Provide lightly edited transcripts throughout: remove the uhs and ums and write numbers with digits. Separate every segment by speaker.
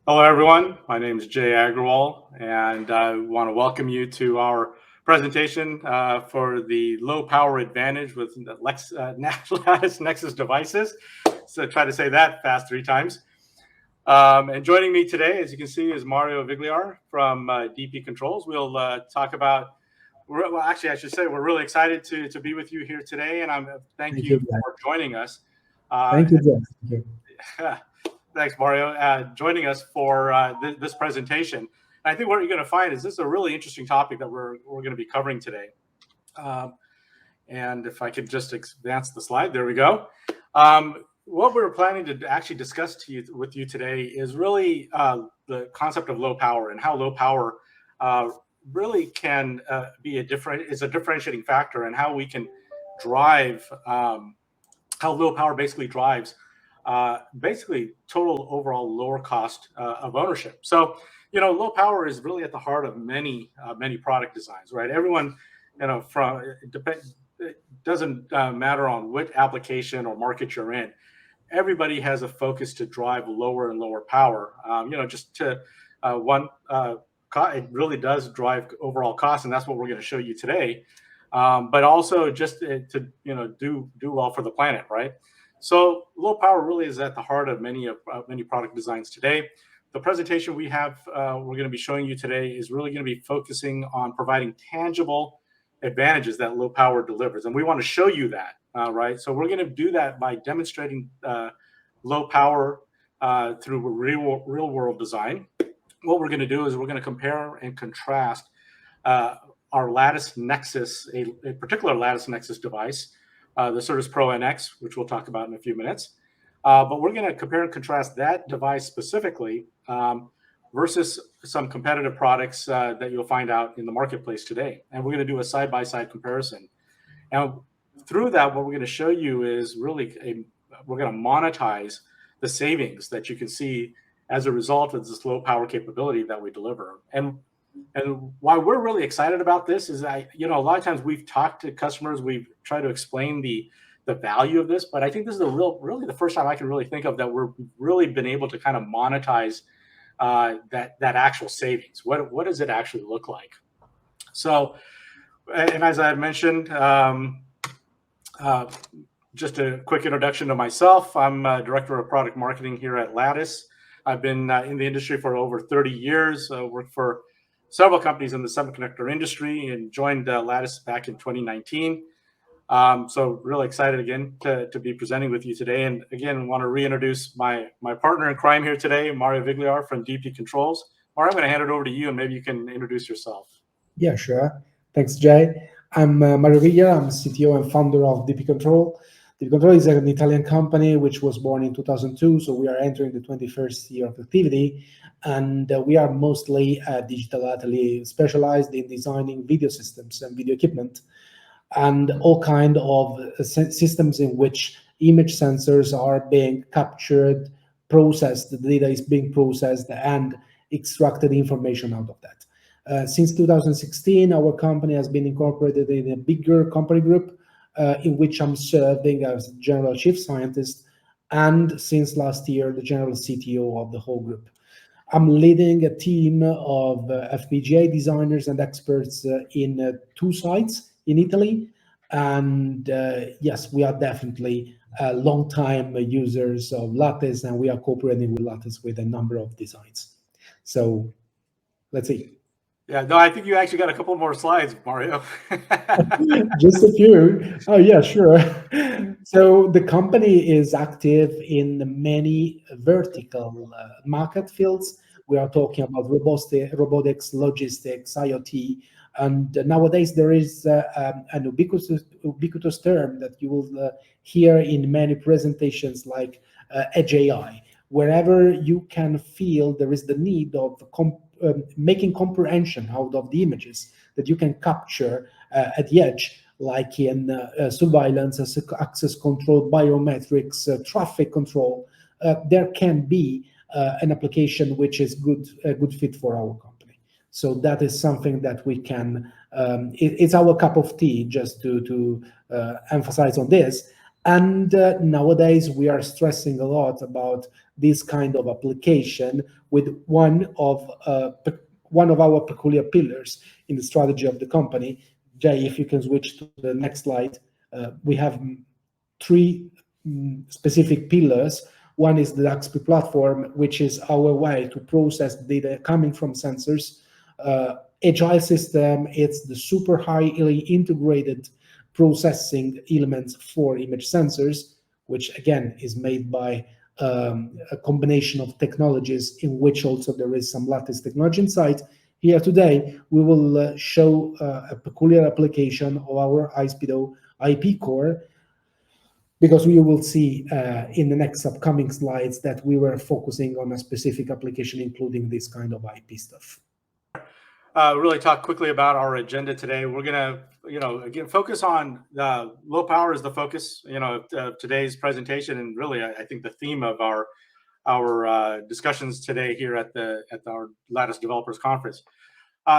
Speaker 1: Hello, everyone. My name is Jay Agrawal, and I want to welcome you to our presentation for the low power advantage with Lattice Nexus devices. So try to say that fast 3 times. And joining me today, as you can see, is Mario Vigliar from DP Controls. We'll talk about, well, actually, I should say we're really excited to be with you here today, and thank you for joining us.
Speaker 2: Thank you, Jay. Thank you.
Speaker 1: Thanks, Mario, joining us for this presentation. And I think what you're going to find is this is a really interesting topic that we're going to be covering today. And if I could just advance the slide, there we go. What we're planning to actually discuss with you today is really the concept of low power and how low power really can be a differentiating factor, and how we can drive how low power basically drives basically total overall lower cost of ownership. So, low power is really at the heart of many product designs, right? Everyone, it doesn't matter on what application or market you're in. Everybody has a focus to drive lower and lower power. It really does drive overall cost, and that's what we're going to show you today. But also just to do well for the planet, right? So low power really is at the heart of many product designs today. The presentation we have, we're going to be showing you today, is really going to be focusing on providing tangible advantages that low power delivers, and we want to show you that, right? So we're going to do that by demonstrating low power through real world design. What we're going to do is we're going to compare and contrast our Lattice Nexus, a particular Lattice Nexus device, the Certus Pro NX, which we'll talk about in a few minutes. But we're going to compare and contrast that device specifically versus some competitive products that you'll find out in the marketplace today. And we're going to do a side-by-side comparison. And through that, what we're going to show you is really we're going to monetize the savings that you can see as a result of this low power capability that we deliver. And why we're really excited about this is a lot of times we've talked to customers, we've tried to explain the value of this, but I think this is really the first time I can really think of that we're really been able to kind of monetize that actual savings. What does it actually look like? So, and as I mentioned, just a quick introduction to myself. I'm Director of Product Marketing here at Lattice. I've been in the industry for over 30 years, worked for several companies in the semiconductor industry, and joined Lattice back in 2019. So really excited again to be presenting with you today. And again, want to reintroduce my partner in crime here today, Mario Vigliar from DP Controls. Mario, I'm going to hand it over to you, and maybe you can introduce yourself.
Speaker 2: Yeah, sure. Thanks, Jay. I'm Mario Vigliar. I'm CTO and founder of DP Control. DP Control is an Italian company which was born in 2002, so we are entering the 21st year of activity. And we are mostly digital atelier specialized in designing video systems and video equipment, and all kind of systems in which image sensors are being captured, processed, the data is being processed, and extracted information out of that. Since 2016, our company has been incorporated in a bigger company group in which I'm serving as General Chief Scientist, and since last year, the General CTO of the whole group. I'm leading a team of FPGA designers and experts in 2 sites in Italy. And yes, we are definitely long-time users of Lattice, and we are cooperating with Lattice with a number of designs. So let's see.
Speaker 1: Yeah, no, I think you actually got a couple more slides, Mario.
Speaker 2: Just a few. Oh, yeah, sure. So the company is active in many vertical market fields. We are talking about robotics, logistics, IoT, and nowadays there is an ubiquitous term that you will hear in many presentations, like edge AI. Wherever you can feel there is the need of making comprehension out of the images that you can capture at the edge, like in surveillance, access control, biometrics, traffic control, there can be an application which is a good fit for our company. So that is something that we can, it's our cup of tea, just to emphasize on this. And nowadays, we are stressing a lot about this kind of application with one of our peculiar pillars in the strategy of the company. Jay, if you can switch to the next slide, we have three specific pillars. One is the DAXP platform, which is our way to process data coming from sensors. Agile system, it's the super highly integrated processing elements for image sensors, which again is made by a combination of technologies in which also there is some lattice technology inside. Here today, we will show a peculiar application of our iSpeedo IP core, because we will see in the next upcoming slides that we were focusing on a specific application, including this kind of IP stuff.
Speaker 1: Really talk quickly about our agenda today. We're gonna, again, focus on low power is the focus, of today's presentation, and really, I think the theme of our discussions today here at our Lattice Developers Conference.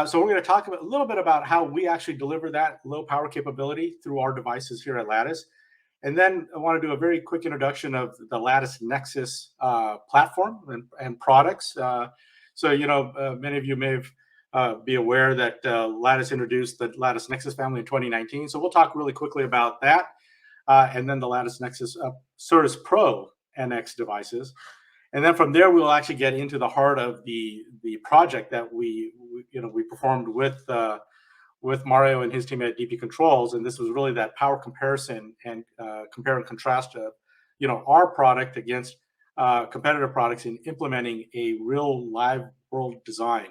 Speaker 1: So we're going to talk a little bit about how we actually deliver that low power capability through our devices here at Lattice. And then I want to do a very quick introduction of the Lattice Nexus platform and products. So, many of you may be aware that Lattice introduced the Lattice Nexus family in 2019. So we'll talk really quickly about that. And then the Lattice Nexus Certus Pro NX devices. And then from there, we'll actually get into the heart of the project that we performed with Mario and his team at DP Controls. And this was really that power comparison and compare and contrast of, our product against competitor products in implementing a real live world design.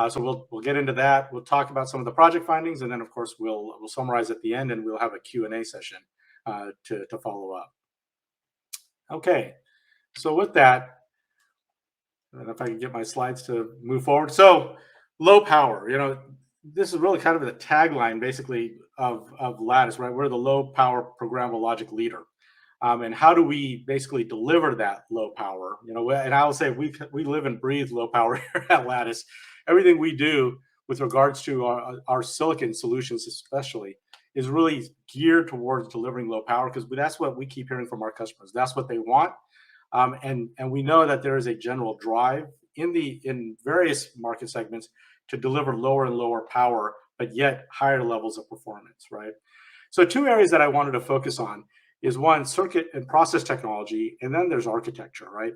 Speaker 1: So we'll get into that. We'll talk about some of the project findings, and then of course we'll summarize at the end, and we'll have a Q&A session to follow up. Okay, so with that, I don't know if I can get my slides to move forward. So low power, this is really kind of the tagline basically of Lattice, right? We're the low power programmable logic leader. And how do we basically deliver that low power? And I will say we live and breathe low power here at Lattice. Everything we do with regards to our silicon solutions especially is really geared towards delivering low power, because that's what we keep hearing from our customers. That's what they want. And we know that there is a general drive in various market segments to deliver lower and lower power, but yet higher levels of performance, right? So two areas that I wanted to focus on is one, circuit and process technology, and then there's architecture, right?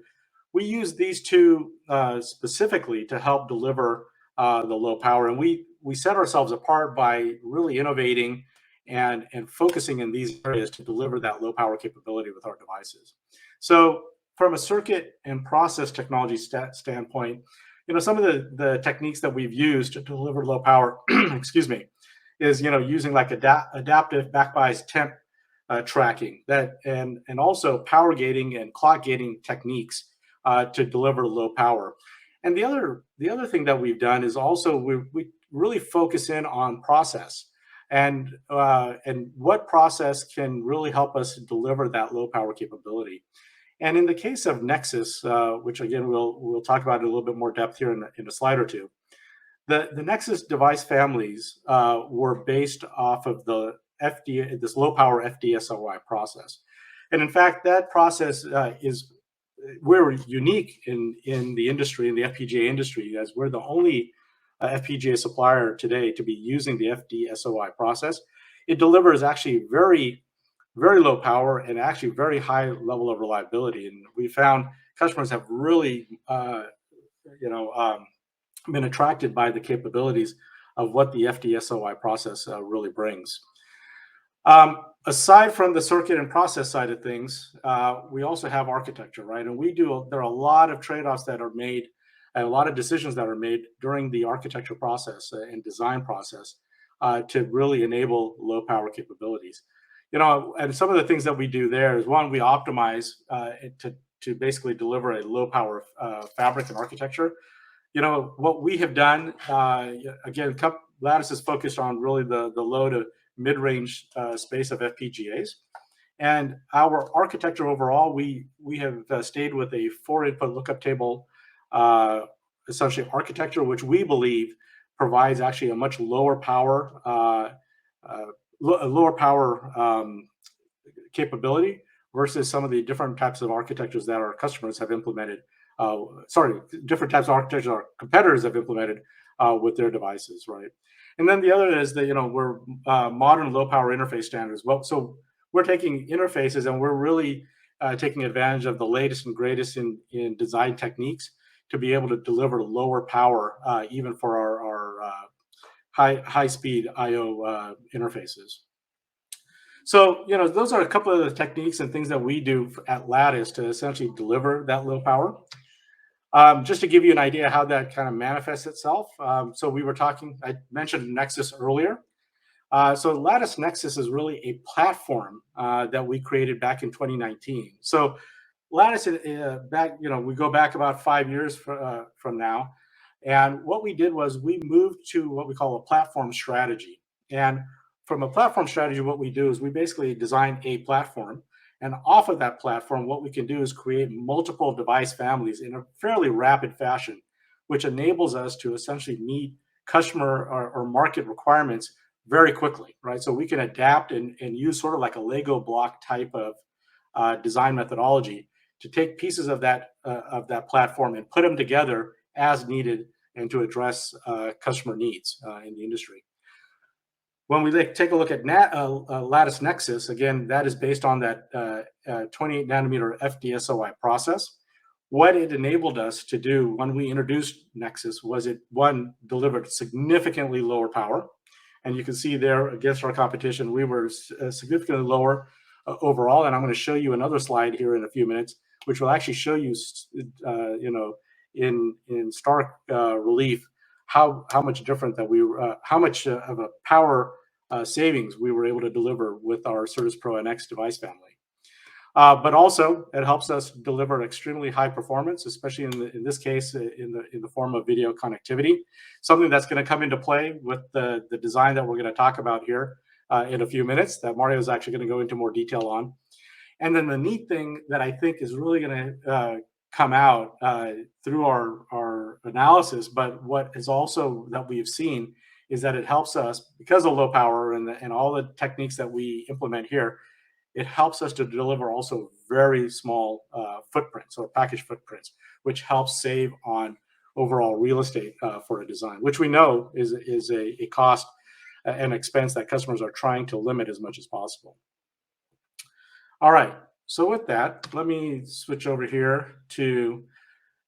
Speaker 1: We use these two specifically to help deliver the low power, and we set ourselves apart by really innovating and focusing in these areas to deliver that low power capability with our devices. So from a circuit and process technology standpoint, some of the techniques that we've used to deliver low power, excuse me, is using like adaptive backbias temp tracking and also power gating and clock gating techniques to deliver low power. And the other thing that we've done is also we really focus in on process and what process can really help us deliver that low power capability. And in the case of Nexus, which again we'll talk about in a little bit more depth here in a slide or two, the Nexus device families were based off of the this low power FDSOI process, and in fact that process we're unique in the industry, in the FPGA industry, as we're the only FPGA supplier today to be using the FDSOI process. It delivers actually very, very low power and actually very high level of reliability. And we found customers have really, been attracted by the capabilities of what the FDSOI process really brings. Aside from the circuit and process side of things, we also have architecture, right? And there are a lot of trade-offs that are made and a lot of decisions that are made during the architecture process and design process to really enable low power capabilities. And some of the things that we do there is, one, we optimize to basically deliver a low power fabric and architecture. What we have done, again, Lattice is focused on really the low to mid-range space of FPGAs. And our architecture overall, we have stayed with a 4-input lookup table, essentially architecture, which we believe provides actually a much lower power, capability versus some of the different types of architectures that our customers have implemented. Different types of architecture our competitors have implemented with their devices, right? And then the other is that, we're modern low power interface standards. Well, so we're taking interfaces and we're really taking advantage of the latest and greatest in design techniques to be able to deliver lower power, even for our high speed I/O interfaces. So, those are a couple of the techniques and things that we do at Lattice to essentially deliver that low power. Just to give you an idea how that kind of manifests itself. So I mentioned Nexus earlier. So Lattice Nexus is really a platform that we created back in 2019. So Lattice, we go back about 5 years from now. And what we did was we moved to what we call a platform strategy. And from a platform strategy, what we do is we basically design a platform. And off of that platform, what we can do is create multiple device families in a fairly rapid fashion, which enables us to essentially meet customer or market requirements very quickly, right? So we can adapt and use sort of like a Lego block type of design methodology to take pieces of that platform and put them together as needed and to address customer needs in the industry. When we take a look at Lattice Nexus, again, that is based on that 28 nanometer FDSOI process. What it enabled us to do when we introduced Nexus was delivered significantly lower power. And you can see there against our competition, we were significantly lower overall. And I'm going to show you another slide here in a few minutes, which will actually show you, in stark relief, how much different that how much of a power savings we were able to deliver with our Certus Pro NX device family. But also, it helps us deliver extremely high performance, especially in this case, in the form of video connectivity. Something that's going to come into play with the design that we're going to talk about here in a few minutes, that Mario is actually going to go into more detail on. And then the neat thing that I think is really going to come out through our analysis, but what is also that we've seen is that it helps us, because of low power and all the techniques that we implement here, it helps us to deliver also very small footprints or package footprints, which helps save on overall real estate for a design, which we know is a cost and expense that customers are trying to limit as much as possible. All right, so with that, let me switch over here to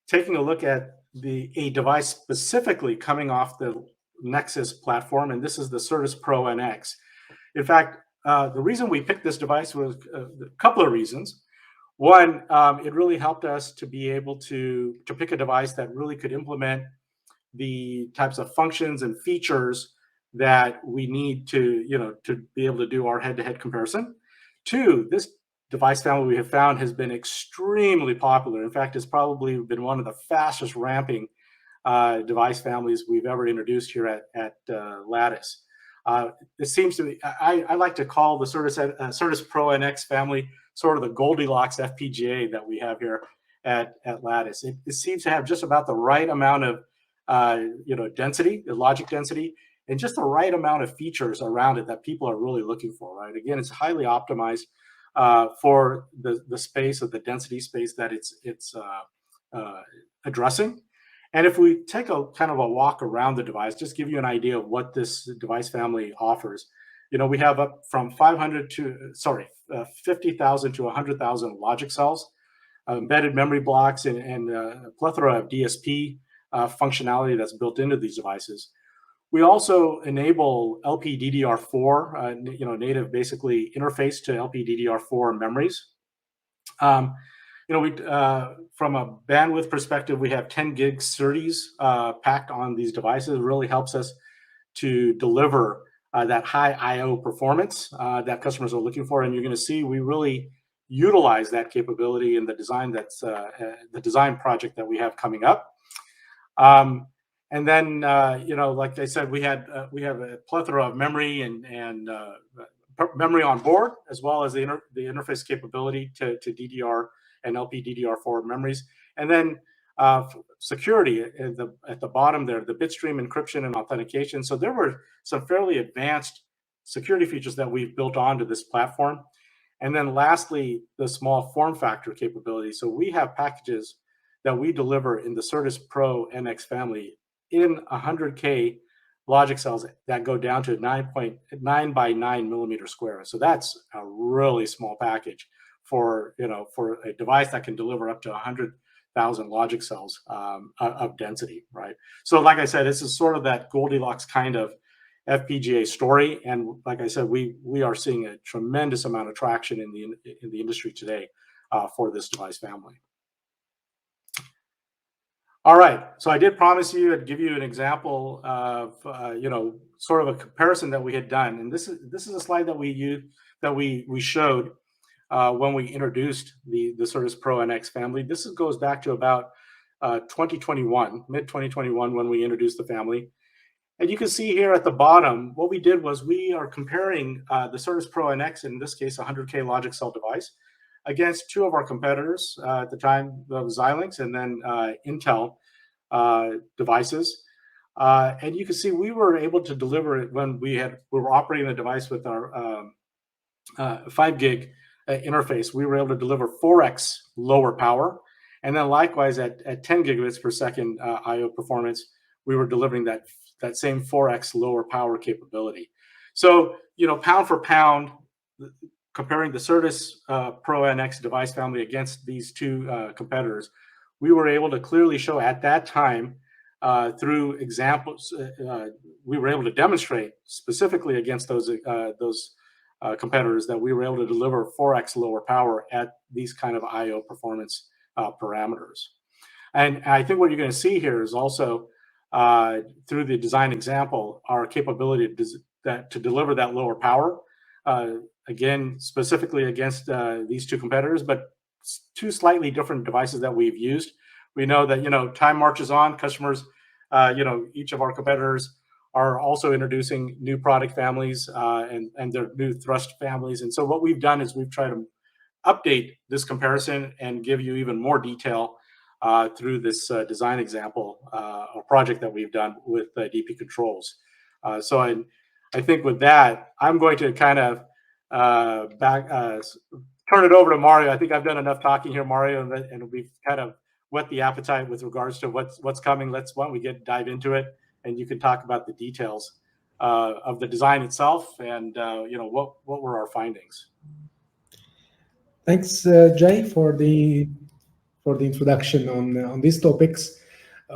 Speaker 1: taking a look at a device specifically coming off the Nexus platform, and this is the Certus Pro NX. In fact, the reason we picked this device was a couple of reasons. One, it really helped us to be able to pick a device that really could implement the types of functions and features that we need to be able to do our head-to-head comparison. Two, this device family we have found has been extremely popular. In fact, it's probably been one of the fastest ramping device families we've ever introduced here at Lattice. It seems to be, I like to call the Certus Pro NX family sort of the Goldilocks FPGA that we have here at Lattice. It seems to have just about the right amount of density, the logic density, and just the right amount of features around it that people are really looking for, right? Again, it's highly optimized for the space of the density space that it's addressing. And if we take a kind of a walk around the device, just give you an idea of what this device family offers. We have up from 50,000 to 100,000 logic cells, embedded memory blocks, and a plethora of DSP functionality that's built into these devices. We also enable LPDDR4, native basically interface to LPDDR4 memories. From a bandwidth perspective, we have 10 gig SerDes packed on these devices. It really helps us to deliver that high I/O performance that customers are looking for. And you're going to see we really utilize that capability in the design the design project that we have coming up. And then, like I said, we have a plethora of memory and memory on board, as well as the interface capability to DDR and LPDDR4 memories. And then security at the bottom there, the bitstream encryption and authentication. So there were some fairly advanced security features that we've built onto this platform. And then lastly, the small form factor capability. So we have packages that we deliver in the Certus Pro NX family in 100K logic cells that go down to 9.9 by 9 millimeter square. So that's a really small package for, for a device that can deliver up to 100,000 logic cells of density, right? So like I said, this is sort of that Goldilocks kind of FPGA story, and like I said, we are seeing a tremendous amount of traction in the industry today for this device family. All right, so I did promise you I'd give you an example of sort of a comparison that we had done, and this is a slide that we showed when we introduced the Certus Pro NX family. This goes back to about 2021, mid 2021, when we introduced the family. And you can see here at the bottom, what we did was we are comparing the Certus Pro NX, in this case, a 100K logic cell device, against two of our competitors at the time, Xilinx and then Intel devices. And you can see we were able to deliver it when we were operating the device with our 5 gig interface. We were able to deliver 4x lower power. And then likewise at 10 gigabits per second IO performance, we were delivering that same 4x lower power capability. So, pound for pound, comparing the Certus Pro NX device family against these two competitors, we were able to clearly show at that time through examples, we were able to demonstrate specifically against those competitors that we were able to deliver 4x lower power at these kind of IO performance parameters. And I think what you're going to see here is also through the design example, our capability to deliver that lower power, again, specifically against these two competitors, but two slightly different devices that we've used. We know that, time marches on. Customers, each of our competitors are also introducing new product families and their new thrust families. And so what we've done is we've tried to update this comparison and give you even more detail through this design example or project that we've done with DP Controls. So I think with that, I'm going to kind of turn it over to Mario. I think I've done enough talking here, Mario, and we've kind of whet the appetite with regards to what's coming. Why don't we dive into it, and you can talk about the details of the design itself and what were our findings.
Speaker 2: Thanks, Jay, for the introduction on these topics.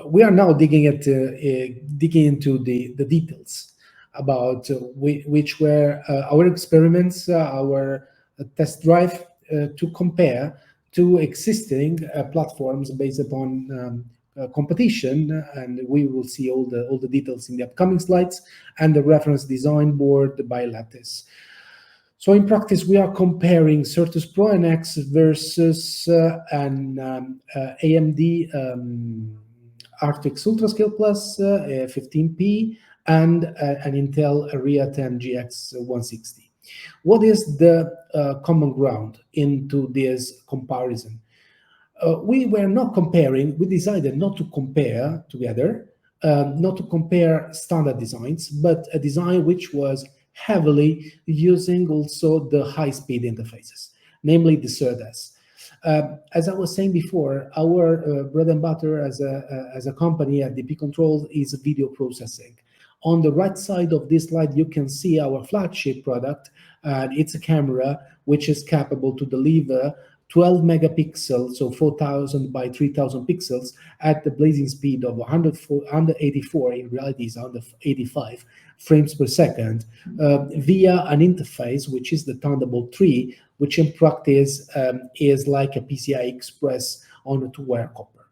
Speaker 2: We are now digging into the details about which were our experiments, our test drive to compare to existing platforms based upon competition, and we will see all the details in the upcoming slides, and the reference design board by Lattice. So in practice, we are comparing Certus Pro NX versus an AMD RTX UltraScale Plus 15P and an Intel Area 10 GX 160. What is the common ground into this comparison? We were not comparing. We decided not to compare together, not to compare standard designs, but a design which was heavily using also the high-speed interfaces, namely the SerDes. As I was saying before, our bread and butter as a company at DP Control is video processing. On the right side of this slide, you can see our flagship product, and it's a camera which is capable to deliver 12 megapixels, so 4,000 by 3,000 pixels at the blazing speed of 184, in reality is 185 frames per second, via an interface which is the Thunderbolt 3, which in practice is like a PCI Express on a two-wire copper.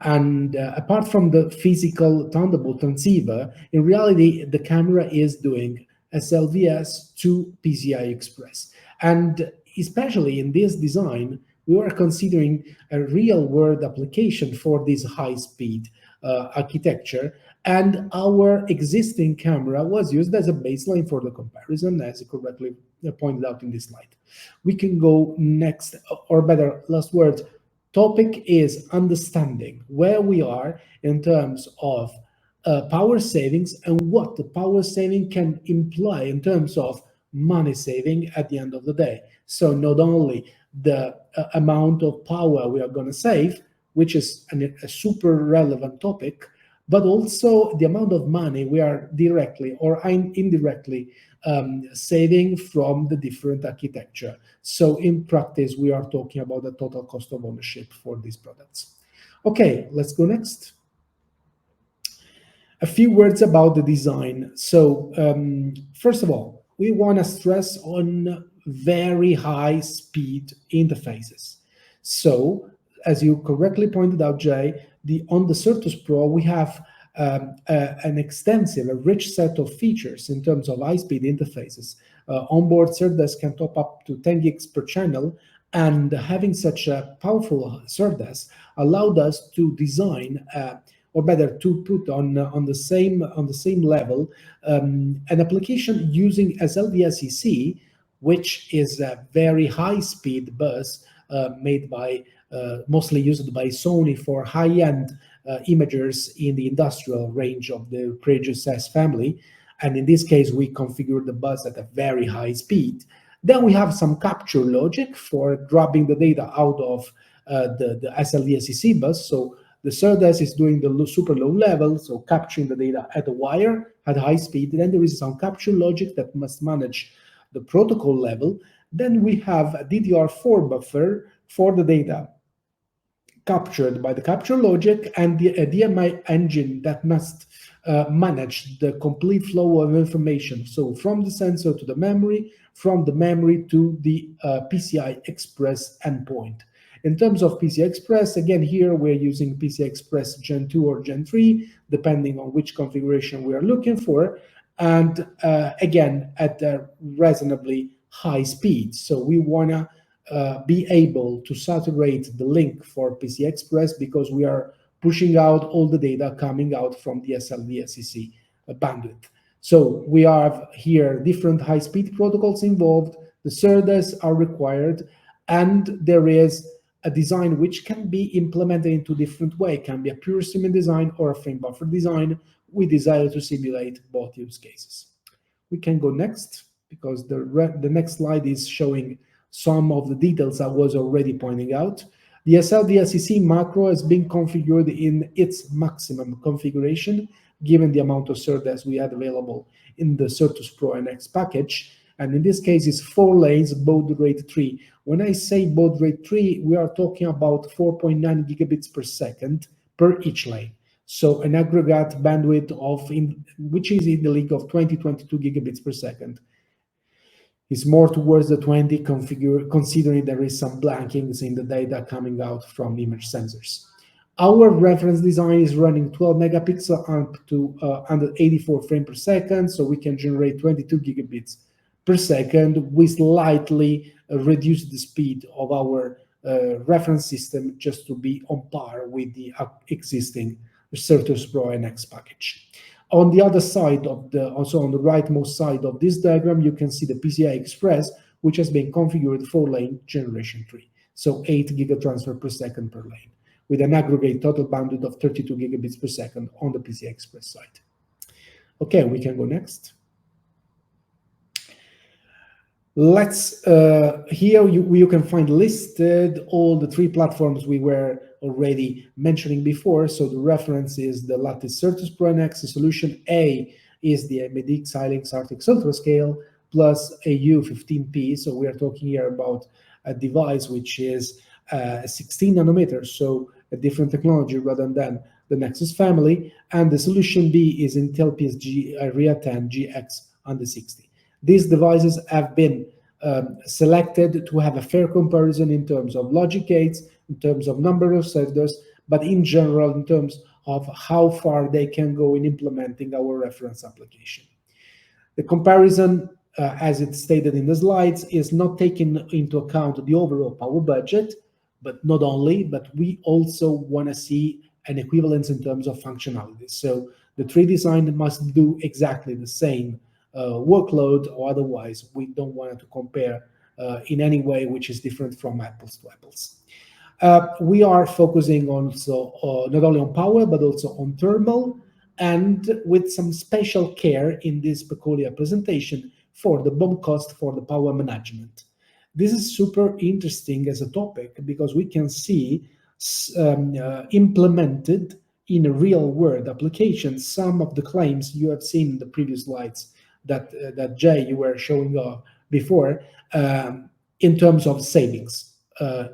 Speaker 2: And apart from the physical Thunderbolt transceiver, in reality, the camera is doing SLVS to PCI Express. And especially in this design, we were considering a real-world application for this high-speed architecture, and our existing camera was used as a baseline for the comparison, as you correctly pointed out in this slide. We can go next, or better, last word. Topic is understanding where we are in terms of power savings and what the power saving can imply in terms of money saving at the end of the day. So not only the amount of power we are going to save, which is a super relevant topic, but also the amount of money we are directly or indirectly saving from the different architecture. So in practice, we are talking about the total cost of ownership for these products. Okay, let's go next. A few words about the design. So first of all, we want to stress on very high speed interfaces. So as you correctly pointed out, Jay, on the Certus Pro, we have an extensive, a rich set of features in terms of high-speed interfaces. Onboard SerDes can top up to 10 gigs per channel, and having such a powerful SerDes allowed us to design, or better, to put on the same level an application using SLDSEC, which is a very high-speed bus made by mostly used by Sony for high-end imagers in the industrial range of the Praeges S family. And in this case, we configured the bus at a very high speed. Then we have some capture logic for grabbing the data out of the SLDSEC bus. So the SerDes is doing the super low level, so capturing the data at the wire at high speed. Then there is some capture logic that must manage the protocol level. Then we have a DDR4 buffer for the data captured by the capture logic, and the DMI engine that must manage the complete flow of information. So from the sensor to the memory, from the memory to the PCI Express endpoint. In terms of PCI Express, again, here we're using PCI Express Gen 2 or Gen 3, depending on which configuration we are looking for. And again, at a reasonably high speed. So we want to be able to saturate the link for PCI Express because we are pushing out all the data coming out from the SLDSEC bandwidth. So we have here different high-speed protocols involved. The SerDes are required, and there is a design which can be implemented into different ways. It can be a pure streaming design or a frame buffer design. We desire to simulate both use cases. We can go next because the next slide is showing some of the details I was already pointing out. The SLDSEC macro has been configured in its maximum configuration, given the amount of SerDes we had available in the Certus Pro NX package. And in this case, it's 4 lanes, baud rate 3. When I say baud rate 3, we are talking about 4.9 gigabits per second per each lane. So an aggregate bandwidth which is in the league of 22 gigabits per second. It's more towards the 20 considering there is some blankings in the data coming out from image sensors. Our reference design is running 12 megapixel up to 184 frames per second, so we can generate 22 gigabits per second. We slightly reduce the speed of our reference system just to be on par with the existing Certus Pro NX package. On the other side also on the rightmost side of this diagram, you can see the PCI Express, which has been configured 4-lane generation 3. So 8 gigatransfer per second per lane, with an aggregate total bandwidth of 32 gigabits per second on the PCI Express side. Okay, we can go next. Let's here you can find listed all the 3 platforms we were already mentioning before. So the reference is the Lattice Certus Pro NX. Solution A is the AMD Xilinx RTX Ultra Scale plus AU15P. So we are talking here about a device which is 16 nanometers, so a different technology rather than the Nexus family. And the solution B is Intel PSG Area 10 GX under 60. These devices have been selected to have a fair comparison in terms of logic gates, in terms of number of sectors, but in general in terms of how far they can go in implementing our reference application. The comparison, as it's stated in the slides, is not taking into account the overall power budget, but not only, but we also want to see an equivalence in terms of functionality. So the 3 design must do exactly the same workload, or otherwise we don't want to compare in any way which is different from apples to apples. We are focusing also not only on power but also on thermal, and with some special care in this peculiar presentation for the BOM cost for the power management. This is super interesting as a topic because we can see implemented in a real world application some of the claims you have seen in the previous slides that Jay, you were showing off before, in terms of savings,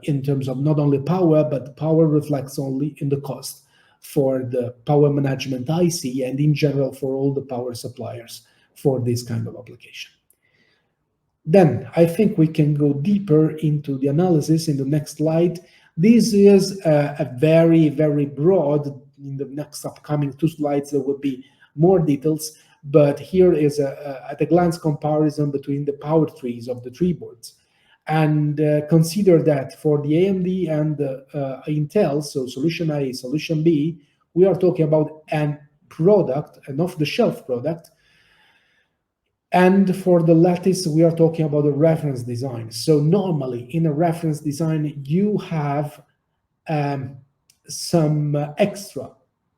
Speaker 2: in terms of not only power, but power reflects only in the cost for the power management IC and in general for all the power suppliers for this kind of application. Then I think we can go deeper into the analysis in the next slide. This is a very, very broad. In the next upcoming 2 slides, there will be more details, but here is at a glance comparison between the power trees of the 3 boards. And consider that for the AMD and Intel, so solution A, solution B, we are talking about an off-the-shelf product. And for the Lattice, we are talking about a reference design. So normally in a reference design, you have some extra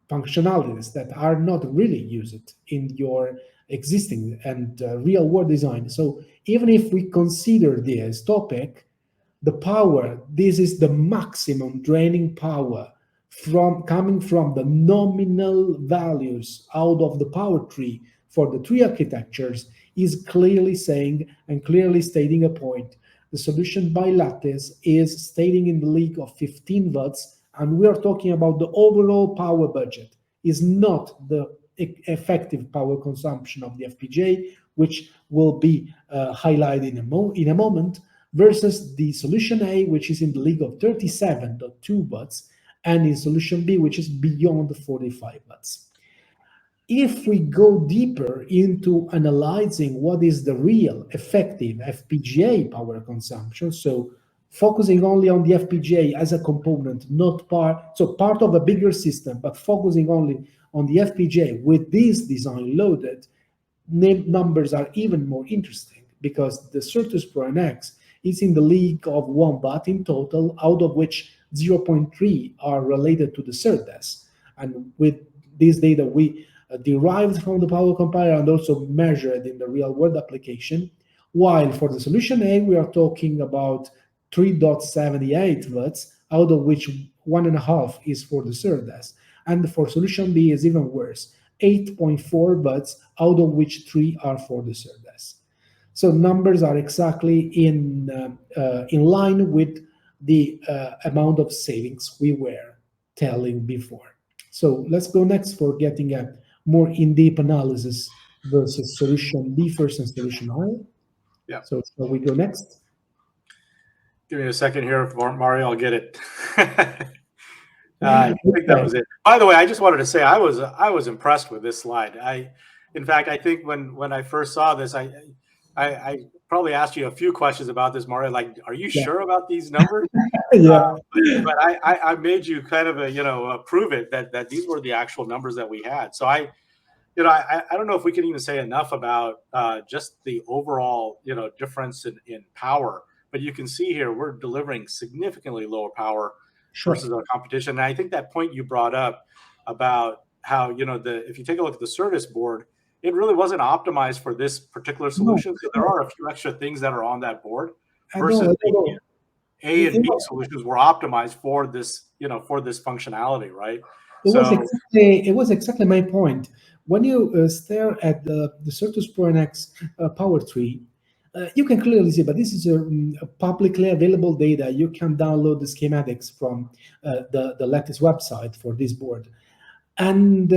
Speaker 2: functionalities that are not really used in your existing and real world design. So even if we consider this topic, the power, this is the maximum draining power coming from the nominal values out of the power tree for the 3 architectures, is clearly saying and clearly stating a point. The solution by Lattice is stating in the league of 15 watts, and we are talking about the overall power budget, is not the effective power consumption of the FPGA, which will be highlighted in a moment, versus the solution A, which is in the league of 37.2 watts, and in solution B, which is beyond 45 watts. If we go deeper into analyzing what is the real effective FPGA power consumption, so focusing only on the FPGA as a component, not part of a bigger system, but focusing only on the FPGA with this design loaded, numbers are even more interesting because the Certus Pro NX is in the league of 1 watt in total, out of which 0.3 are related to the CERDES. And with this data, we derived from the power compiler and also measured in the real world application. While for the solution A, we are talking about 3.78 watts, out of which 1.5 is for the CERDES. And for solution B is even worse, 8.4 watts, out of which 3 are for the CERDES. So numbers are exactly in line with the amount of savings we were telling before. So let's go next for getting a more in-depth analysis versus solution B first and solution I.
Speaker 1: Yeah.
Speaker 2: So shall we go next?
Speaker 1: Give me a second here, Mario. I'll get it. I think that was it. By the way, I just wanted to say I was impressed with this slide. In fact, I think when I first saw this, I probably asked you a few questions about this, Mario. Like, are you sure about these numbers?
Speaker 2: Yeah.
Speaker 1: But I made you kind of prove it that these were the actual numbers that we had. So I don't know if we can even say enough about just the overall difference in power. But you can see here we're delivering significantly lower power versus our competition. And I think that point you brought up about how if you take a look at the Certus board, it really wasn't optimized for this particular solution. So there are a few extra things that are on that board versus the A and B solutions were optimized for this, for this functionality, right?
Speaker 2: It was exactly my point. When you stare at the Certus Pro NX power tree, you can clearly see, but this is a publicly available data. You can download the schematics from the Lattice website for this board. And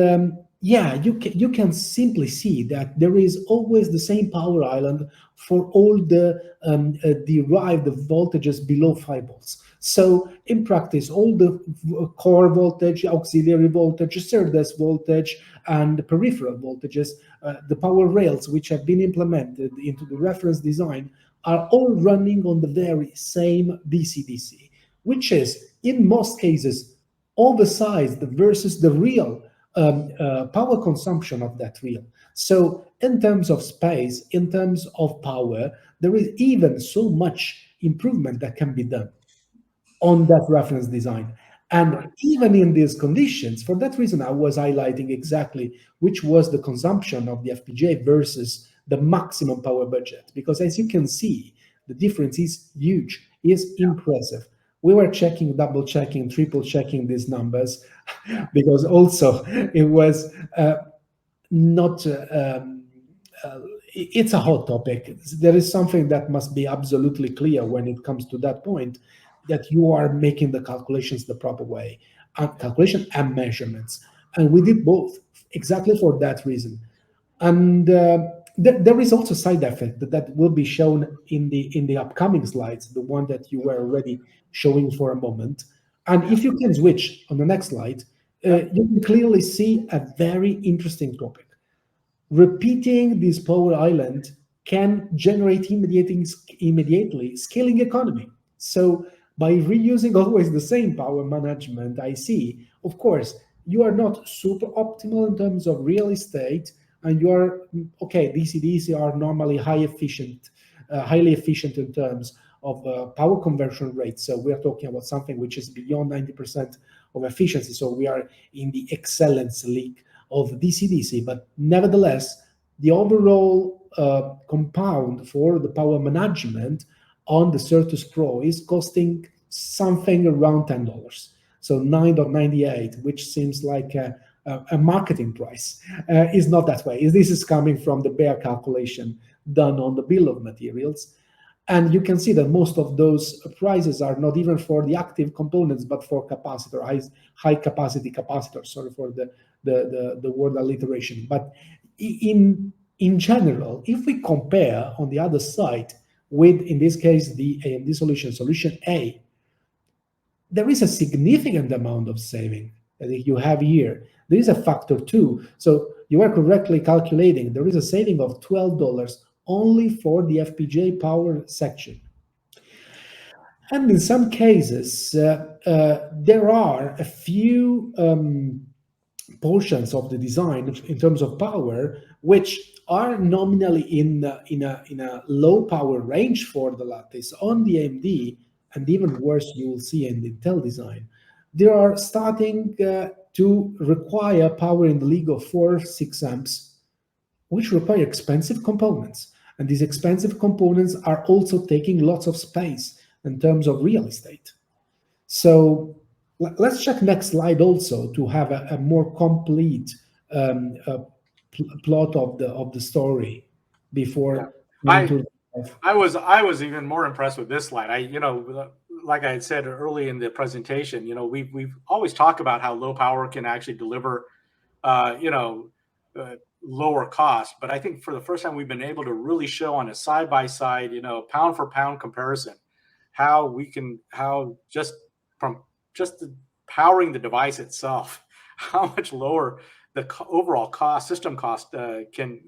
Speaker 2: you can simply see that there is always the same power island for all the derived voltages below 5 volts. So in practice, all the core voltage, auxiliary voltage, CERDES voltage, and peripheral voltages, the power rails which have been implemented into the reference design are all running on the very same DC-DC, which is, in most cases, oversized versus the real power consumption of that reel. So in terms of space, in terms of power, there is even so much improvement that can be done on that reference design. And even in these conditions, for that reason, I was highlighting exactly which was the consumption of the FPGA versus the maximum power budget, because as you can see, the difference is huge, is impressive. We were checking, double checking, triple checking these numbers because also it was not it's a hot topic. There is something that must be absolutely clear when it comes to that point, that you are making the calculations the proper way, calculation and measurements. And we did both exactly for that reason. And there is also side effect that will be shown in the upcoming slides, the one that you were already showing for a moment. And if you can switch on the next slide, you can clearly see a very interesting topic. Repeating this power island can generate immediately scaling economy. So by reusing always the same power management IC, of course, you are not super optimal in terms of real estate, and you are, okay, DC-DC are normally highly efficient in terms of power conversion rate. So we are talking about something which is beyond 90% of efficiency. So we are in the excellence league of DC-DC, but nevertheless, the overall compound for the power management on the Certus Pro is costing something around $10. So $9.98, which seems like a marketing price, is not that way. This is coming from the bare calculation done on the bill of materials. And you can see that most of those prices are not even for the active components, but for capacitor, high capacity capacitors. Sorry for the word alliteration. But in general, if we compare on the other side with, in this case, the AMD solution A, there is a significant amount of saving that you have here. There is a factor 2. So you are correctly calculating. There is a saving of $12 only for the FPGA power section. And in some cases, there are a few portions of the design in terms of power which are nominally in a low power range for the Lattice on the AMD, and even worse, you will see in the Intel design. They are starting to require power in the league of 4-6 amps, which require expensive components. And these expensive components are also taking lots of space in terms of real estate. So let's check next slide also to have a more complete plot of the story before.
Speaker 1: I was even more impressed with this slide. Like I had said early in the presentation, we've always talked about how low power can actually deliver, lower cost. But I think for the first time, we've been able to really show on a side-by-side, pound for pound comparison, how just from powering the device itself, how much lower the overall cost, system cost can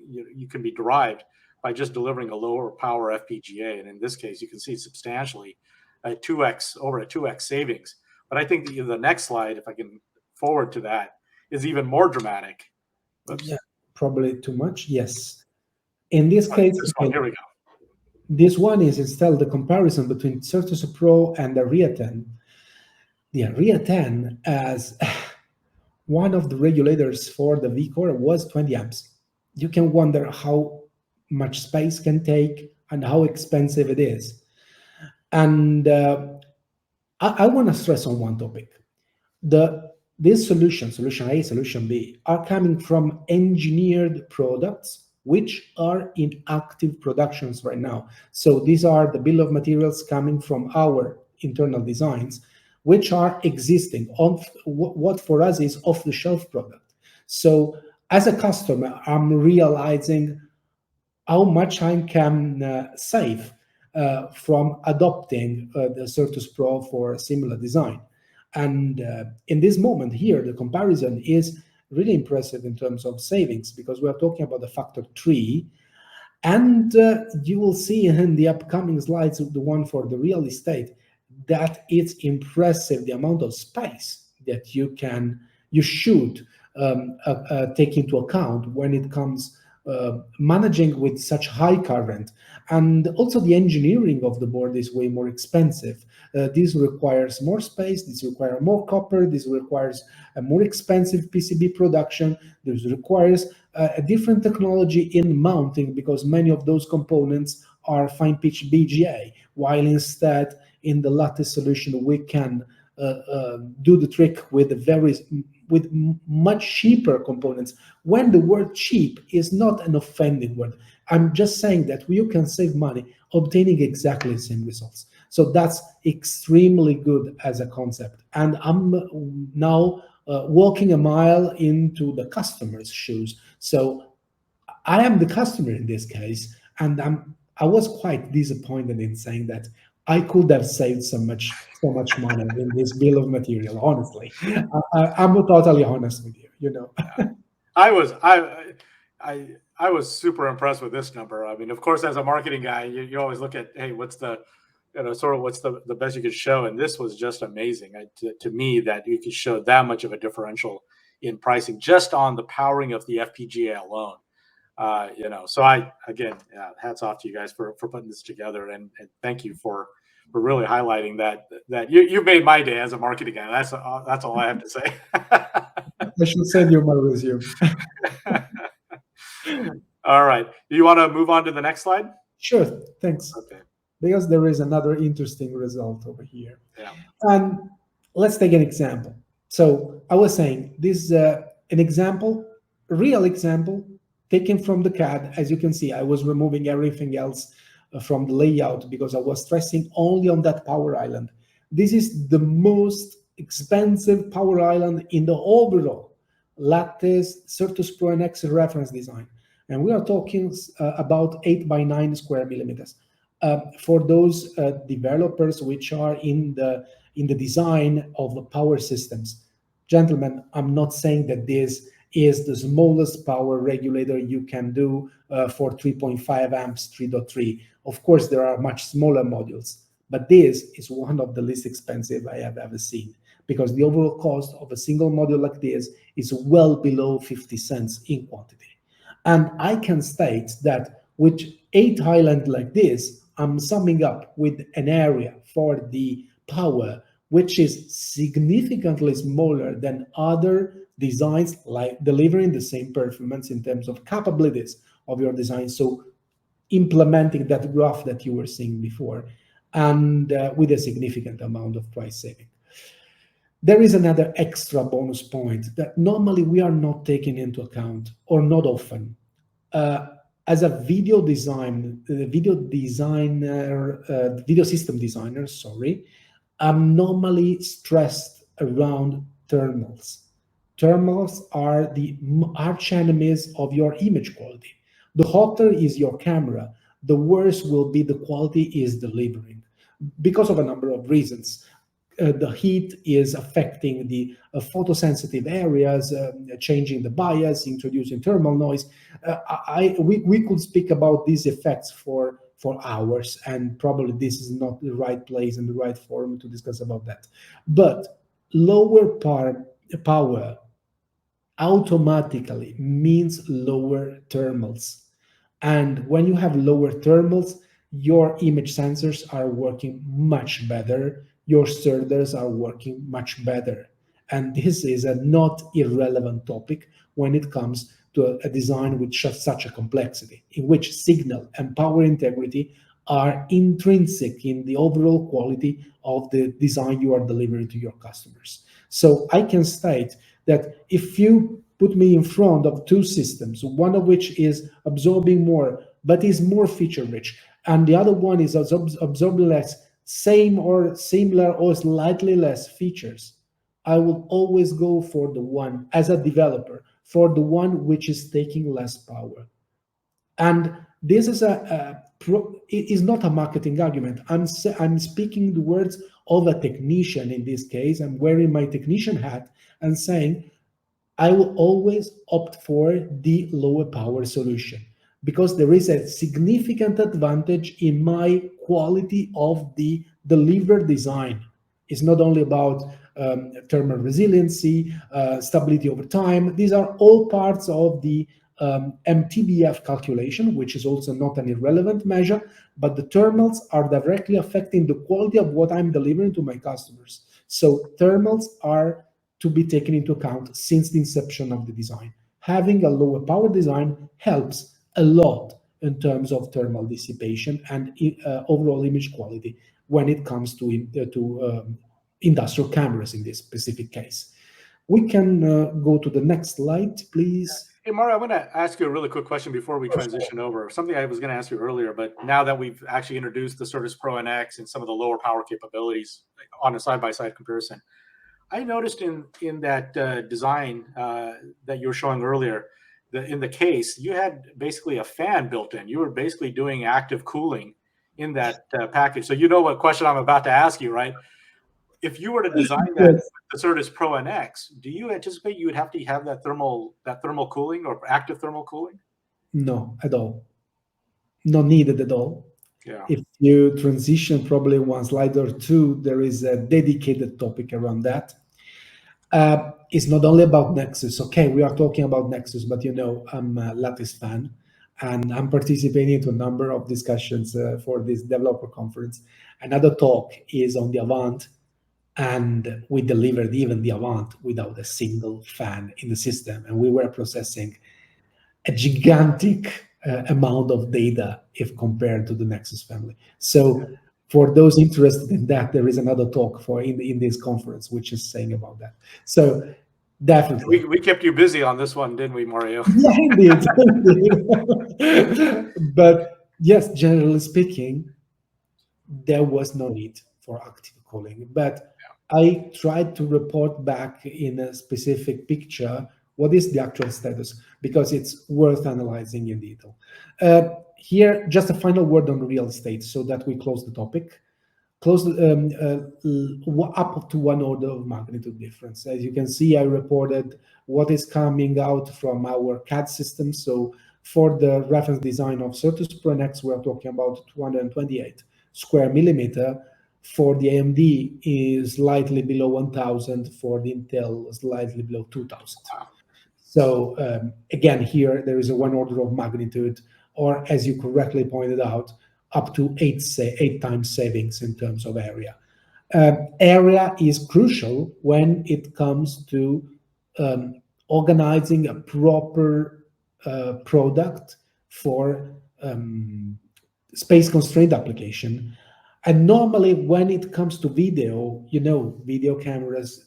Speaker 1: be derived by just delivering a lower power FPGA. And in this case, you can see substantially over a 2x savings. But I think the next slide, if I can forward to that, is even more dramatic. Oops.
Speaker 2: Yeah, probably too much. Yes. In this case,
Speaker 1: here we go.
Speaker 2: This one is instead the comparison between Certus Pro and the Ria 10. The Ria 10, as one of the regulators for the vCore, was 20 amps. You can wonder how much space can take and how expensive it is. And I want to stress on one topic. This solution A, solution B, are coming from engineered products which are in active productions right now. So these are the bill of materials coming from our internal designs, which are existing on what for us is off-the-shelf product. So as a customer, I'm realizing how much I can save from adopting the Certus Pro for a similar design. And in this moment here, the comparison is really impressive in terms of savings, because we are talking about the factor 3. And you will see in the upcoming slides, the one for the real estate, that it's impressive the amount of space that you should take into account when it comes managing with such high current. And also the engineering of the board is way more expensive. This requires more space, this requires more copper, this requires a more expensive PCB production, this requires a different technology in mounting, because many of those components are fine pitch BGA, while instead in the Lattice solution we can do the trick with much cheaper components. When the word cheap is not an offending word, I'm just saying that you can save money obtaining exactly the same results. So that's extremely good as a concept. And I'm now walking a mile into the customer's shoes. So I am the customer in this case, and I was quite disappointed in saying that I could have saved so much money in this bill of material. Honestly, I'm totally honest with you. You know,
Speaker 1: I was super impressed with this number. I mean, of course, as a marketing guy, you always look at, hey, what's the sort of what's the best you could show, and this was just amazing to me, that you could show that much of a differential in pricing just on the powering of the FPGA alone. So hats off to you guys for putting this together, and thank you for really highlighting that you made my day as a marketing guy. That's all I have to say.
Speaker 2: I should send you my resume.
Speaker 1: All right. Do you want to move on to the next slide?
Speaker 2: Sure, thanks.
Speaker 1: Okay.
Speaker 2: Because there is another interesting result over here.
Speaker 1: Yeah.
Speaker 2: And let's take an example. So I was saying this is an example, a real example, taken from the CAD. As you can see, I was removing everything else from the layout because I was stressing only on that power island. This is the most expensive power island in the overall Lattice Certus Pro NX reference design. And we are talking about 8x9 square millimeters. For those developers which are in the design of the power systems, gentlemen, I'm not saying that this is the smallest power regulator you can do for 3.5 amps 3.3. Of course, there are much smaller modules, but this is one of the least expensive I have ever seen, because the overall cost of a single module like this is well below 50 cents in quantity. And I can state that with 8 islands like this, I'm summing up with an area for the power which is significantly smaller than other designs, like delivering the same performance in terms of capabilities of your design. So implementing that graph that you were seeing before, and with a significant amount of price saving. There is another extra bonus point that normally we are not taking into account, or not often. As a video system designer, sorry, I'm normally stressed around thermals. Thermals are the arch enemies of your image quality. The hotter is your camera, the worse will be the quality is delivering, because of a number of reasons. The heat is affecting the photosensitive areas, changing the bias, introducing thermal noise. We could speak about these effects for hours, and probably this is not the right place and the right forum to discuss about that. But lower power automatically means lower thermals. And when you have lower thermals, your image sensors are working much better, your SERDERs are working much better. And this is a not irrelevant topic when it comes to a design with such a complexity, in which signal and power integrity are intrinsic in the overall quality of the design you are delivering to your customers. So I can state that if you put me in front of two systems, one of which is absorbing more, but is more feature rich, and the other one is absorbing less, same or similar or slightly less features, I will always go for the one, as a developer, for the one which is taking less power. And this is it is not a marketing argument. I'm speaking the words of a technician in this case. I'm wearing my technician hat and saying, I will always opt for the lower power solution, because there is a significant advantage in my quality of the delivered design. It's not only about thermal resiliency, stability over time. These are all parts of the MTBF calculation, which is also not an irrelevant measure, but the thermals are directly affecting the quality of what I'm delivering to my customers. So thermals are to be taken into account since the inception of the design. Having a lower power design helps a lot in terms of thermal dissipation and overall image quality when it comes to industrial cameras in this specific case. We can go to the next slide, please.
Speaker 1: Hey, Mario, I want to ask you a really quick question before we transition over. Something I was going to ask you earlier, but now that we've actually introduced the Certus Pro NX and some of the lower power capabilities on a side-by-side comparison, I noticed in that design that you were showing earlier, in the case, you had basically a fan built in. You were basically doing active cooling in that package. So you know what question I'm about to ask you, right? If you were to design that
Speaker 2: Yes.
Speaker 1: the Certus Pro NX, do you anticipate you would have to have that thermal cooling or active thermal cooling?
Speaker 2: No, at all. Not needed at all.
Speaker 1: Yeah.
Speaker 2: If you transition probably one slide or two, there is a dedicated topic around that. It's not only about Nexus. Okay, we are talking about Nexus, but you know, I'm a Lattice fan, and I'm participating to a number of discussions for this developer conference. Another talk is on the Avant, and we delivered even the Avant without a single fan in the system, and we were processing a gigantic amount of data if compared to the Nexus family. So for those interested in that, there is another talk for in this conference, which is saying about that. So definitely.
Speaker 1: We kept you busy on this one, didn't we, Mario?
Speaker 2: Yeah, indeed. But yes, generally speaking, there was no need for active cooling. But I tried to report back in a specific picture what is the actual status, because it's worth analyzing in detail. Here, just a final word on real estate so that we close the topic. Close up to one order of magnitude difference. As you can see, I reported what is coming out from our CAD system. So for the reference design of Certus Pro NX, we're talking about 228 square millimeter. For the AMD is slightly below 1,000. For the Intel, slightly below 2,000. So again, here there is a one order of magnitude, or as you correctly pointed out, up to eight times savings in terms of area. Area is crucial when it comes to organizing a proper product for space-constrained application. And normally when it comes to video, you know, video cameras,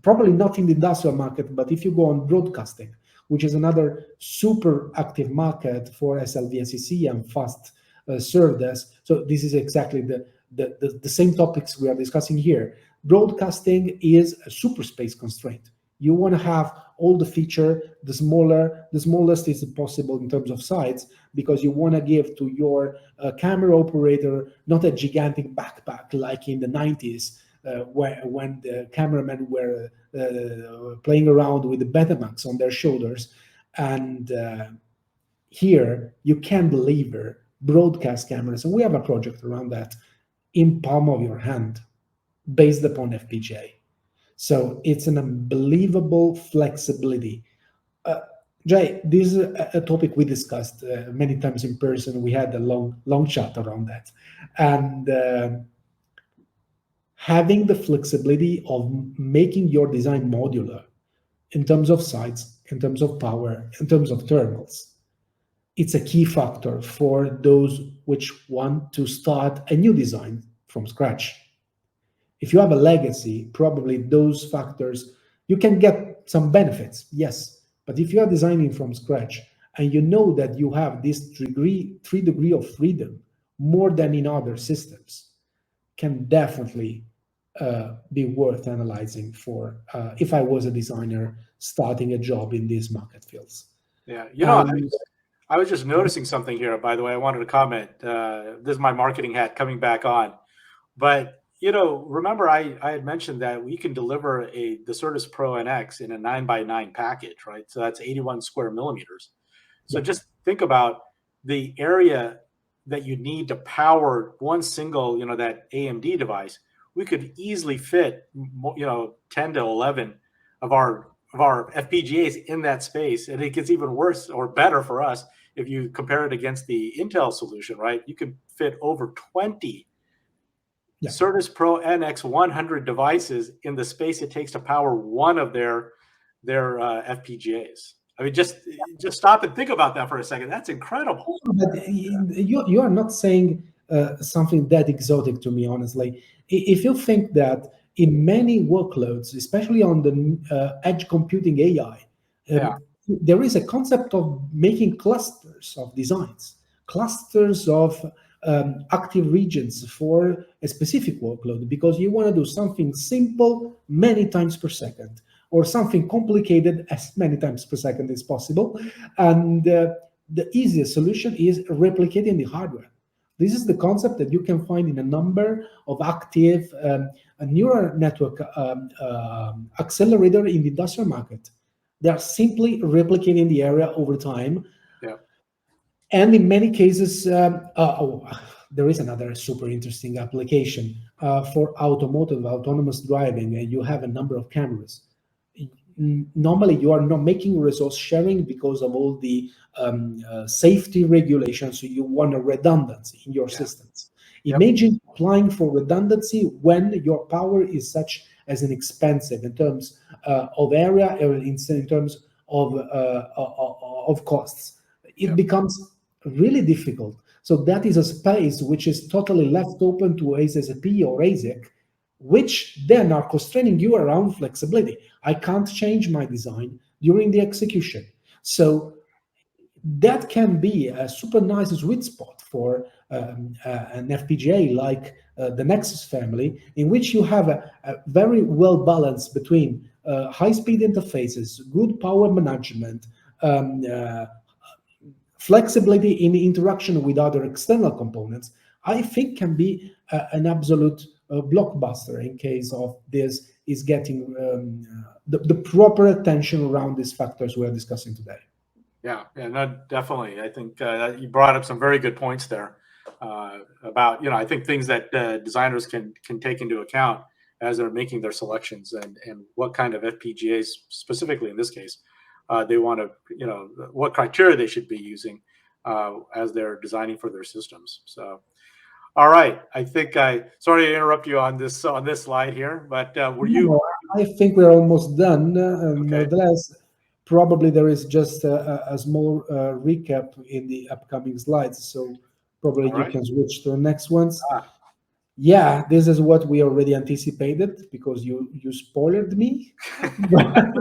Speaker 2: probably not in the industrial market, but if you go on broadcasting, which is another super active market for SLVSEC and fast SerDes. So this is exactly the same topics we are discussing here. Broadcasting is a super space constraint. You want to have all the feature, the smallest is possible in terms of size, because you want to give to your camera operator not a gigantic backpack like in the 90s, when the cameramen were playing around with the Betamax on their shoulders. And here you can deliver broadcast cameras, and we have a project around that, in palm of your hand based upon FPGA. So it's an unbelievable flexibility. Jay, this is a topic we discussed many times in person. We had a long chat around that. And having the flexibility of making your design modular in terms of size, in terms of power, in terms of thermals, it's a key factor for those which want to start a new design from scratch. If you have a legacy, probably those factors, you can get some benefits, yes. But if you are designing from scratch and you know that you have this 3 degree of freedom more than in other systems, can definitely be worth analyzing for if I was a designer starting a job in these market fields.
Speaker 1: Yeah, you know, I was just noticing something here, by the way. I wanted to comment. This is my marketing hat coming back on. But, you know, remember I had mentioned that we can deliver the Certus Pro NX in a 9x9 package, right? So that's 81 square millimeters. So just think about the area that you need to power one single, you know, that AMD device. We could easily fit, you know, 10 to 11 of our FPGAs in that space, and it gets even worse or better for us if you compare it against the Intel solution, right? You can fit over 20 Certus Pro NX100 devices in the space it takes to power one of their FPGAs. I mean, just stop and think about that for a second. That's incredible.
Speaker 2: But you are not saying something that exotic to me, honestly. If you think that in many workloads, especially on the edge computing AI, there is a concept of making clusters of designs, clusters of active regions for a specific workload, because you want to do something simple many times per second, or something complicated as many times per second as possible. And the easiest solution is replicating the hardware. This is the concept that you can find in a number of active neural network accelerator in the industrial market. They are simply replicating the area over time.
Speaker 1: Yeah.
Speaker 2: And in many cases, there is another super interesting application for automotive autonomous driving. You have a number of cameras. Normally, you are not making resource sharing because of all the safety regulations. So you want a redundancy in your systems. Imagine applying for redundancy when your power is such as an expensive in terms of area or in terms of costs. It becomes really difficult. So that is a space which is totally left open to ASSP or ASIC, which then are constraining you around flexibility. I can't change my design during the execution. So that can be a super nice sweet spot for an FPGA like the Nexus family, in which you have a very well balance between high-speed interfaces, good power management, flexibility in interaction with other external components. I think can be an absolute blockbuster in case of this is getting the proper attention around these factors we're discussing today.
Speaker 1: Yeah, no, definitely. I think you brought up some very good points there about, I think things that designers can take into account as they're making their selections and what kind of FPGAs, specifically in this case, they want to, what criteria they should be using as they're designing for their systems. So, all right. I think sorry to interrupt you on this slide here, but were you?
Speaker 2: No, I think we're almost done.
Speaker 1: Okay.
Speaker 2: Nevertheless, probably there is just a small recap in the upcoming slides. So probably you can switch to the next ones. Yeah, this is what we already anticipated because you spoiled me.
Speaker 1: I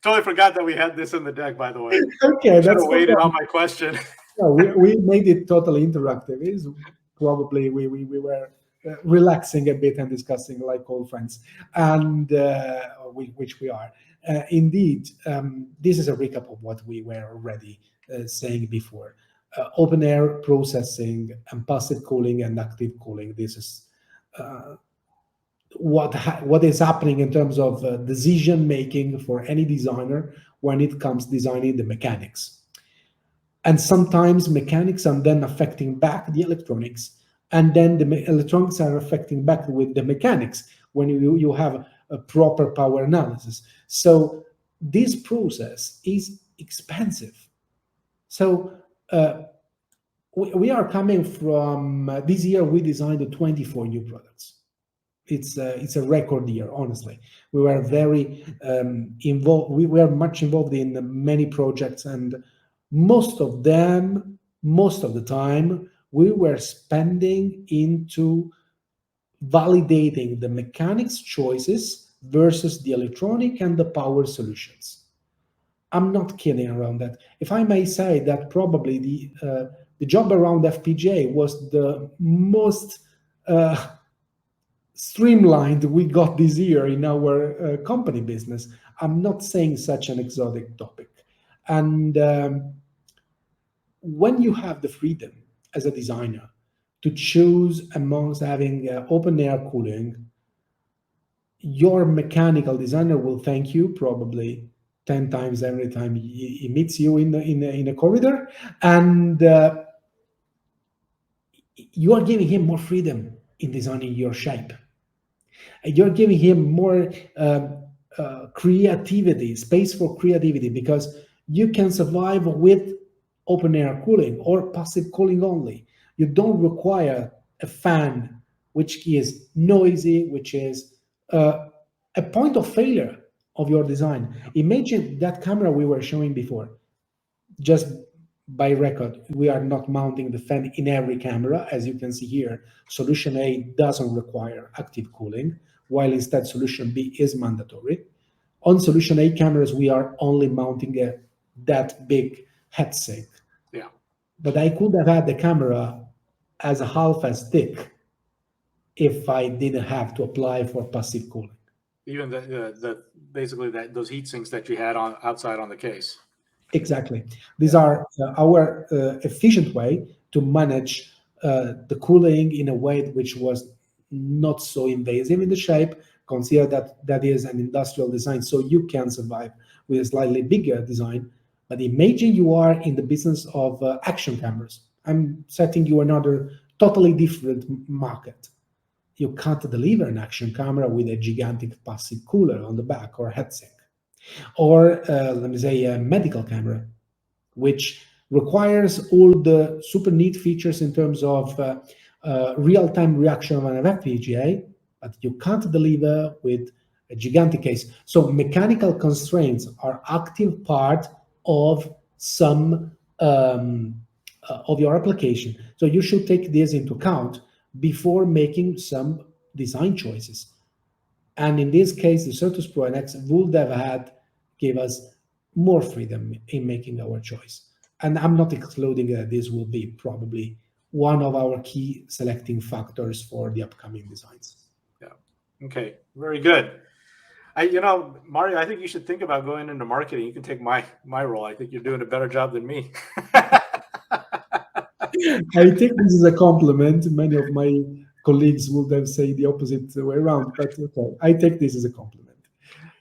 Speaker 1: totally forgot that we had this in the deck, by the way.
Speaker 2: Okay,
Speaker 1: that's waited on my question.
Speaker 2: No, we made it totally interactive. It's probably we were relaxing a bit and discussing like old friends, and which we are. Indeed, this is a recap of what we were already saying before. Open air processing and passive cooling and active cooling. This is what is happening in terms of decision making for any designer when it comes designing the mechanics. And sometimes mechanics are then affecting back the electronics, and then the electronics are affecting back with the mechanics when you have a proper power analysis. So this process is expensive. So we are coming from this year. We designed 24 new products. It's a record year, honestly. We were very involved. We were much involved in many projects, and most of the time, we were spending into validating the mechanics choices versus the electronic and the power solutions. I'm not kidding around that. If I may say that probably the job around FPGA was the most streamlined we got this year in our company business. I'm not saying such an exotic topic. And when you have the freedom as a designer to choose amongst having open air cooling, your mechanical designer will thank you probably 10 times every time he meets you in a corridor, and you are giving him more freedom in designing your shape. You're giving him more creativity, space for creativity, because you can survive with open air cooling or passive cooling only. You don't require a fan, which is noisy, which is a point of failure of your design. Imagine that camera we were showing before. Just by record, we are not mounting the fan in every camera. As you can see here, solution A doesn't require active cooling, while instead solution B is mandatory. On solution A cameras, we are only mounting that big heatsink.
Speaker 1: Yeah.
Speaker 2: But I could have had the camera as a half as thick if I didn't have to apply for passive cooling.
Speaker 1: Even the basically those heat sinks that you had on outside on the case.
Speaker 2: Exactly. These are our efficient way to manage the cooling in a way which was not so invasive in the shape. Consider that that is an industrial design, so you can survive with a slightly bigger design. But imagine you are in the business of action cameras. I'm setting you another totally different market. You can't deliver an action camera with a gigantic passive cooler on the back or heatsink. Or let me say a medical camera, which requires all the super neat features in terms of real-time reaction of an FPGA, but you can't deliver with a gigantic case. So mechanical constraints are active part of some of your application. So you should take this into account before making some design choices. And in this case, the Certus Pro NX would have had gave us more freedom in making our choice. And I'm not excluding that this will be probably one of our key selecting factors for the upcoming designs.
Speaker 1: Yeah. Okay. Very good. Mario, I think you should think about going into marketing. You can take my role. I think you're doing a better job than me.
Speaker 2: I take this as a compliment. Many of my colleagues would have said the opposite way around, but okay, I take this as a compliment.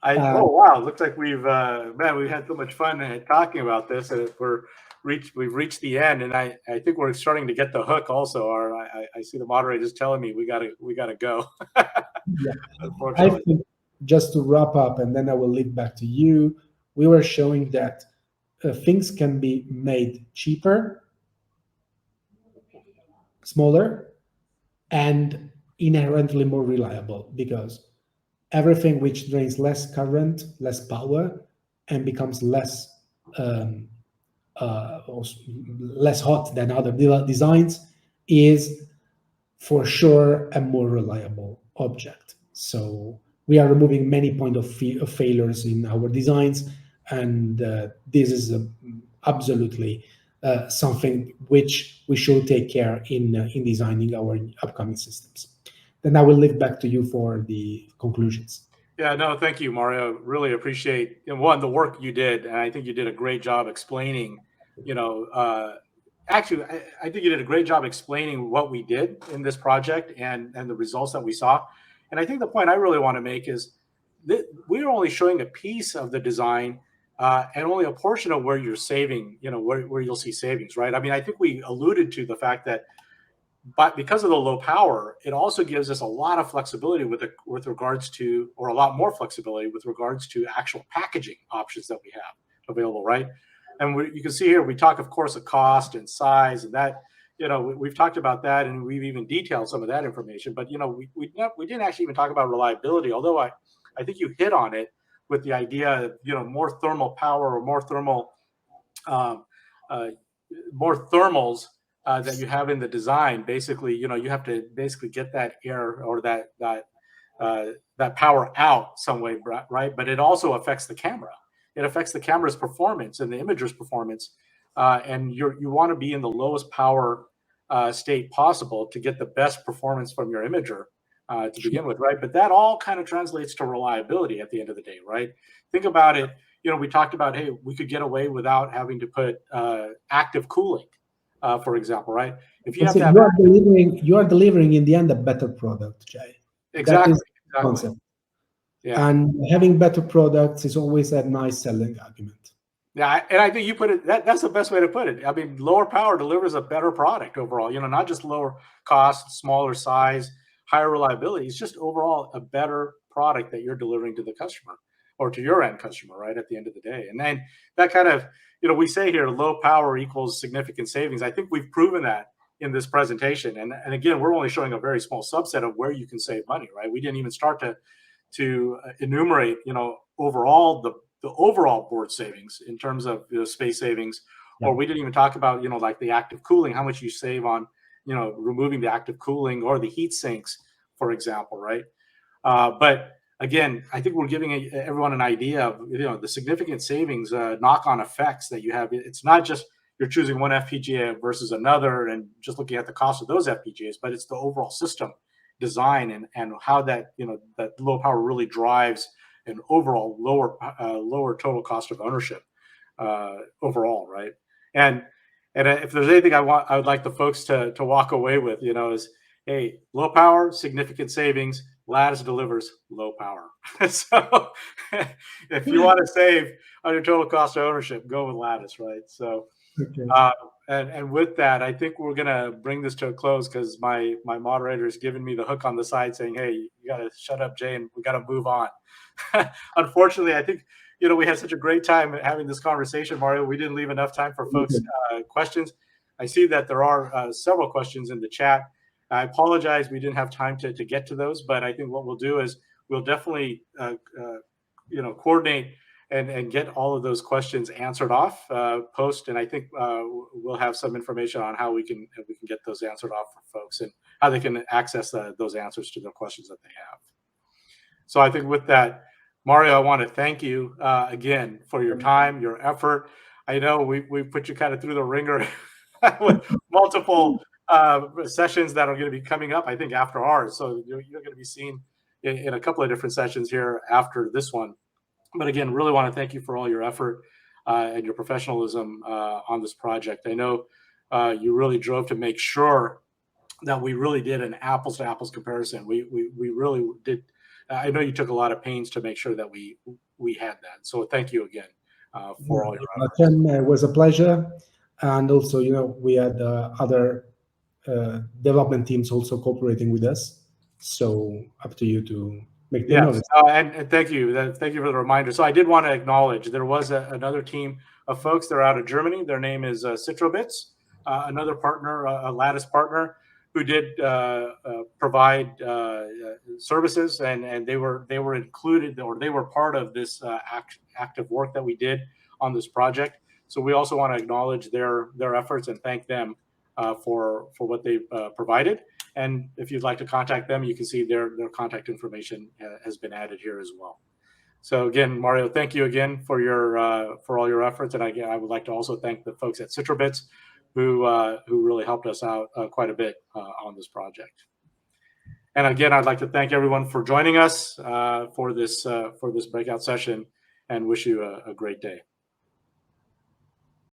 Speaker 1: Oh wow! Looks like we've had so much fun talking about this. We've reached the end, and I think we're starting to get the hook. Also, I see the moderators telling me we gotta go.
Speaker 2: Yeah. I think just to wrap up, and then I will leave back to you. We were showing that things can be made cheaper, smaller, and inherently more reliable, because everything which drains less current, less power, and becomes less hot than other designs is for sure a more reliable object. So we are removing many points of failures in our designs, and this is absolutely something which we should take care in designing our upcoming systems. Then I will leave back to you for the conclusions.
Speaker 1: Yeah, no, thank you, Mario. Really appreciate the work you did, and I think you did a great job explaining. Actually, I think you did a great job explaining what we did in this project and the results that we saw. And I think the point I really want to make is that we're only showing a piece of the design and only a portion of where you're saving. Where you'll see savings, right? I mean, I think we alluded to the fact that. But because of the low power, it also gives us a lot of flexibility with regards to, or a lot more flexibility with regards to actual packaging options that we have available, right? And you can see here, we talk, of course, of cost and size, and that, we've talked about that, and we've even detailed some of that information. But we didn't actually even talk about reliability, although I think you hit on it with the idea of more thermal power or more thermals. That you have in the design, basically, you have to basically get that air or that power out some way, right? But it also affects the camera. It affects the camera's performance and the imager's performance, and you want to be in the lowest power state possible to get the best performance from your imager to begin with, right? But that all kind of translates to reliability at the end of the day, right? Think about it. We talked about, hey, we could get away without having to put active cooling. For example, right? If you have to have
Speaker 2: you are delivering in the end a better product, Jay.
Speaker 1: Exactly.
Speaker 2: That is the concept.
Speaker 1: Yeah.
Speaker 2: And having better products is always a nice selling argument.
Speaker 1: Yeah, and I think you put it. That's the best way to put it. I mean, lower power delivers a better product overall. Not just lower cost, smaller size, higher reliability. It's just overall a better product that you're delivering to the customer. or to your end customer, right, at the end of the day. And then that kind of, we say here low power equals significant savings. I think we've proven that in this presentation. And again, we're only showing a very small subset of where you can save money, right? We didn't even start to enumerate, overall the overall board savings in terms of space savings, or we didn't even talk about, like the active cooling, how much you save on, removing the active cooling or the heat sinks, for example, right? But again, I think we're giving everyone an idea of, the significant savings, knock-on effects that you have. It's not just you're choosing one FPGA versus another and just looking at the cost of those FPGAs, but it's the overall system design and how that, that low power really drives an overall lower total cost of ownership overall, right? And if there's anything I would like the folks to walk away with, is, hey, low power, significant savings. Lattice delivers low power. So if you want to save on your total cost of ownership, go with Lattice, right? So, and with that, I think we're gonna bring this to a close because my moderator is giving me the hook on the side, saying, "Hey, you gotta shut up, Jay, and we gotta move on." Unfortunately, I think we had such a great time having this conversation, Mario. We didn't leave enough time for folks' questions. I see that there are several questions in the chat. I apologize we didn't have time to get to those, but I think what we'll do is we'll definitely coordinate and get all of those questions answered off post, and I think we'll have some information on how we can get those answered off for folks and how they can access those answers to the questions that they have. So I think with that, Mario, I want to thank you again for your time, your effort. I know we put you kind of through the ringer with multiple sessions that are going to be coming up, I think, after ours. So you're going to be seen in a couple of different sessions here after this one. But again, really want to thank you for all your effort and your professionalism on this project. I know you really drove to make sure that we really did an apples to apples comparison. We really did. I know you took a lot of pains to make sure that we had that. So thank you again for all your efforts.
Speaker 2: It was a pleasure. And also, we had other development teams also cooperating with us. So up to you to make the notice.
Speaker 1: And thank you. Thank you for the reminder. So I did want to acknowledge there was another team of folks. They're out of Germany. Their name is Citrobits, another partner, a Lattice partner, who did provide services, and they were included, or they were part of this active work that we did on this project. So we also want to acknowledge their efforts and thank them for what they provided. And if you'd like to contact them, you can see their contact information has been added here as well. So again, Mario, thank you again for all your efforts. And again, I would like to also thank the folks at Citrobits who really helped us out quite a bit on this project. And again, I'd like to thank everyone for joining us for this breakout session, and wish you a great day.